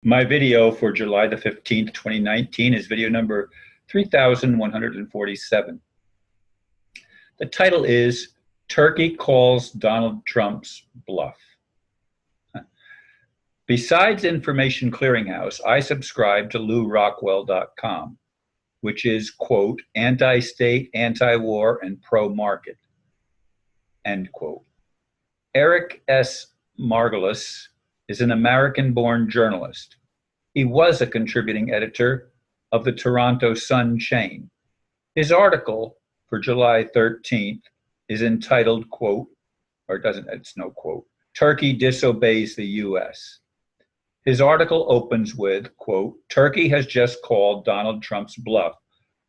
My video for July the 15th, 2019 is video number 3147. The title is Turkey Calls Donald Trump's Bluff. Besides Information Clearinghouse, I subscribe to LewRockwell.com, which is, quote, anti-state, anti-war, and pro-market, end quote. Eric S. Margolis is an American-born journalist. He was a contributing editor of the Toronto Sun chain. His article for July 13th is entitled, quote, or doesn't, it's no quote, Turkey Disobeys the U.S. His article opens with, quote, Turkey has just called Donald Trump's bluff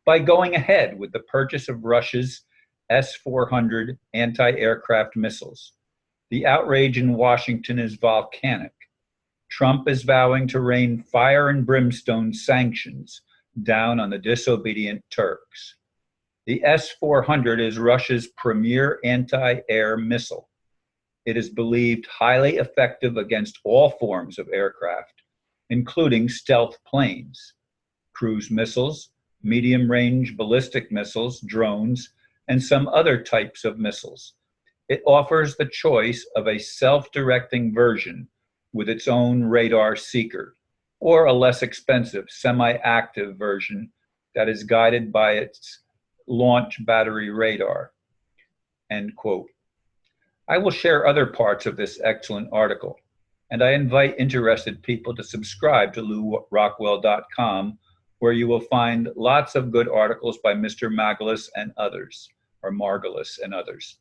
by going ahead with the purchase of Russia's S-400 anti-aircraft missiles. The outrage in Washington is volcanic. Trump is vowing to rain fire and brimstone sanctions down on the disobedient Turks. The S-400 is Russia's premier anti-air missile. It is believed highly effective against all forms of aircraft, including stealth planes, cruise missiles, medium-range ballistic missiles, drones, and some other types of missiles. It offers the choice of a self-directing version with its own radar seeker, or a less expensive semi-active version that is guided by its launch battery radar, end quote. I will share other parts of this excellent article, and I invite interested people to subscribe to LewRockwell.com, where you will find lots of good articles by Mr. Margolis and others, or Margolis and others.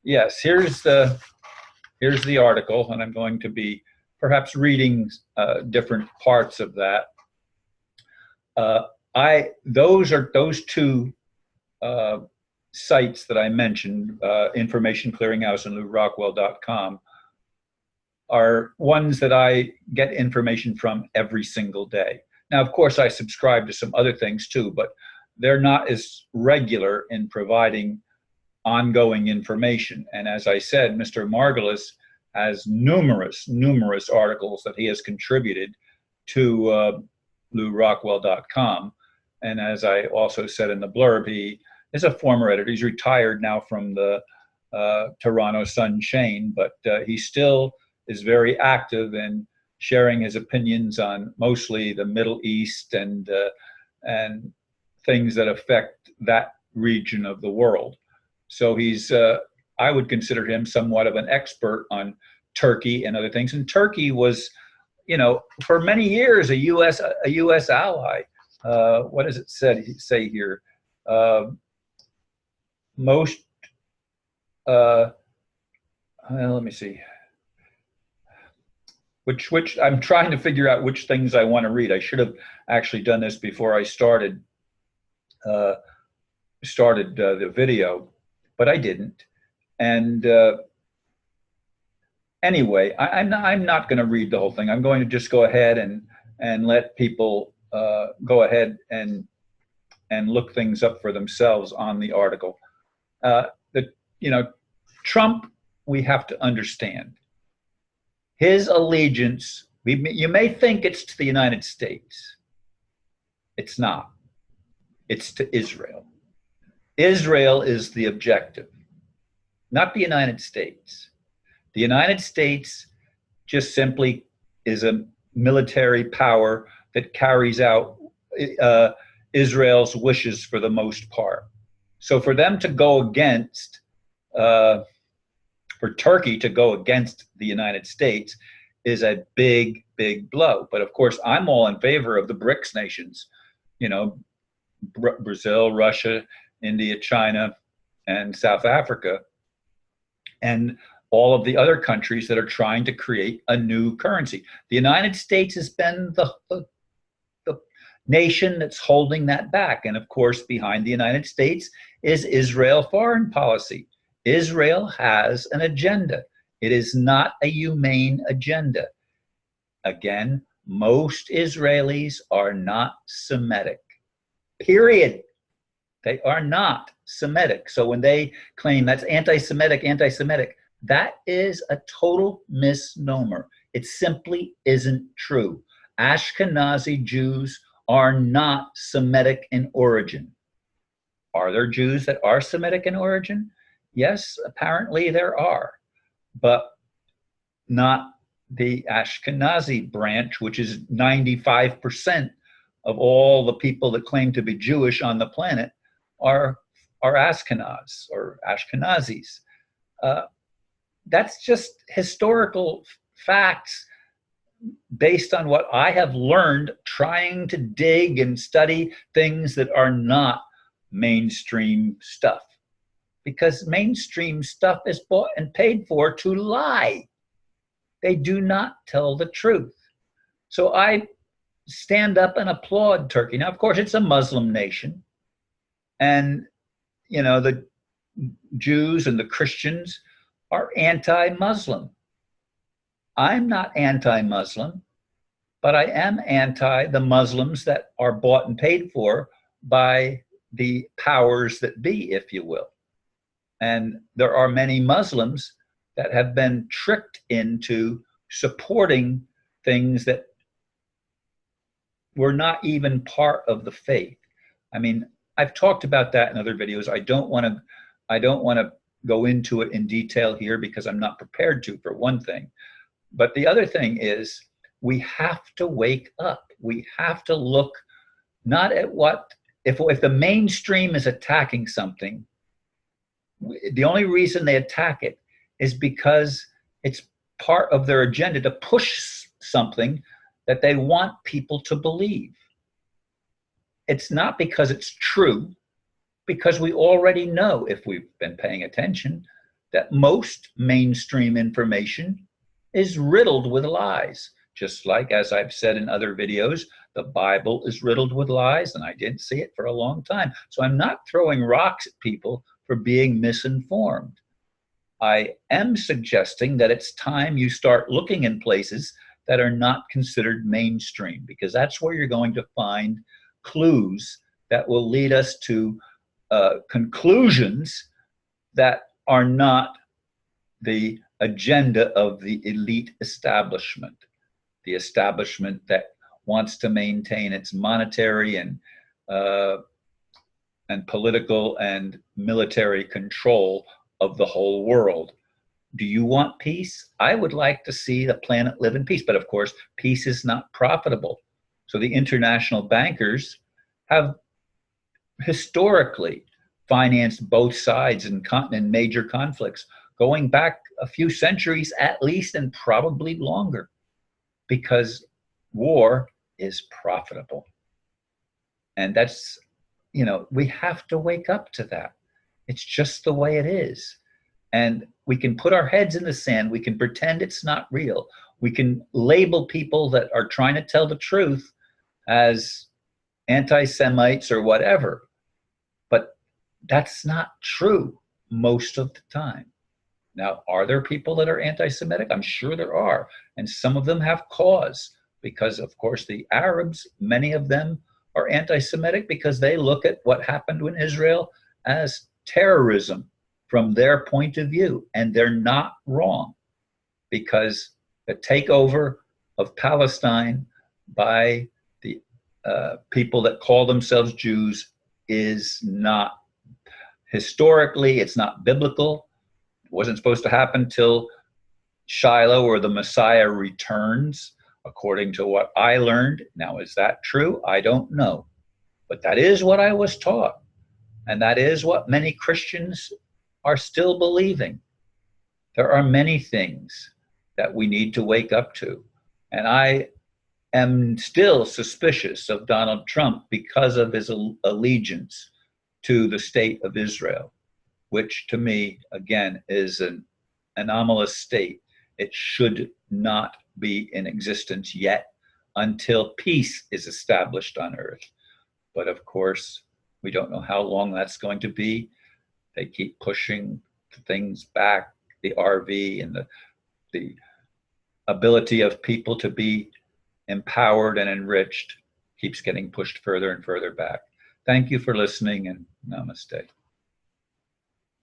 Yes, here's the article, and I'm going to be perhaps reading different parts of that. Those two sites that I mentioned, Information Clearinghouse and LewRockwell.com, are ones that I get information from every single day. Now, of course, I subscribe to some other things too, but they're not as regular in providing ongoing information. And as I said, Mr. Margolis has numerous articles that he has contributed to LewRockwell.com. And as I also said in the blurb, he is a former editor. He's retired now from the Toronto Sun chain, but he still is very active in sharing his opinions on mostly the Middle East and things that affect that region of the world. So he's, I would consider him somewhat of an expert on Turkey and other things. And Turkey was, you know, for many years a U.S. ally. What does it say here? Let me see. Which I'm trying to figure out which things I want to read. I should have actually done this before I started the video, but I didn't. And anyway, I'm not going to read the whole thing. I'm going to just go ahead and let people go ahead and look things up for themselves on the article. Trump, we have to understand his allegiance. You may think it's to the United States. It's not. It's to Israel. Israel is the objective, not the United States. The United States just simply is a military power that carries out Israel's wishes for the most part. So for them to go against, for Turkey to go against the United States is a big, big blow. But of course, I'm all in favor of the BRICS nations, you know, Brazil, Russia, India, China, and South Africa, and all of the other countries that are trying to create a new currency. The United States has been the nation that's holding that back. And of course, behind the United States is Israel foreign policy. Israel has an agenda. It is not a humane agenda. Again, most Israelis are not Semitic, period. They are not Semitic. So when they claim that's anti-Semitic, that is a total misnomer. It simply isn't true. Ashkenazi Jews are not Semitic in origin. Are there Jews that are Semitic in origin? Yes, apparently there are, but not the Ashkenazi branch, which is 95% of all the people that claim to be Jewish on the planet are Ashkenaz or Ashkenazis. That's just historical facts based on what I have learned trying to dig and study things that are not mainstream stuff. Because mainstream stuff is bought and paid for to lie. They do not tell the truth. So I stand up and applaud Turkey. Now, of course, it's a Muslim nation. And, you know, the Jews and the Christians are anti-Muslim. I'm not anti-Muslim, but I am anti the Muslims that are bought and paid for by the powers that be, if you will. And there are many Muslims that have been tricked into supporting things that were not even part of the faith. I mean, I've talked about that in other videos. I don't want to go into it in detail here because I'm not prepared to, for one thing. But the other thing is we have to wake up. We have to look not at what, if the mainstream is attacking something, the only reason they attack it is because it's part of their agenda to push something that they want people to believe. It's not because it's true, because we already know, if we've been paying attention, that most mainstream information is riddled with lies. Just like, as I've said in other videos, the Bible is riddled with lies, and I didn't see it for a long time. So I'm not throwing rocks at people for being misinformed. I am suggesting that it's time you start looking in places that are not considered mainstream, because that's where you're going to find clues that will lead us to conclusions that are not the agenda of the elite establishment, the establishment that wants to maintain its monetary and political and military control of the whole world. Do you want peace? I would like to see the planet live in peace, but of course, peace is not profitable. So the international bankers have historically financed both sides in major conflicts, going back a few centuries at least, and probably longer, because war is profitable. And that's, you know, we have to wake up to that. It's just the way it is. And we can put our heads in the sand. We can pretend it's not real. We can label people that are trying to tell the truth as anti-Semites or whatever. But that's not true most of the time. Now, are there people that are anti-Semitic? I'm sure there are. And some of them have cause, because, of course, the Arabs, many of them are anti-Semitic because they look at what happened in Israel as terrorism from their point of view. And they're not wrong, because the takeover of Palestine by the people that call themselves Jews is not, historically, it's not biblical. It wasn't supposed to happen till Shiloh, or the Messiah returns, according to what I learned. Now, is that true? I don't know. But that is what I was taught. And that is what many Christians are still believing. There are many things that we need to wake up to. And I am still suspicious of Donald Trump because of his allegiance to the state of Israel, which to me, again, is an anomalous state. It should not be in existence yet until peace is established on earth. But of course, we don't know how long that's going to be. They keep pushing things back. The RV and the ability of people to be empowered and enriched keeps getting pushed further and further back. Thank you for listening, and namaste.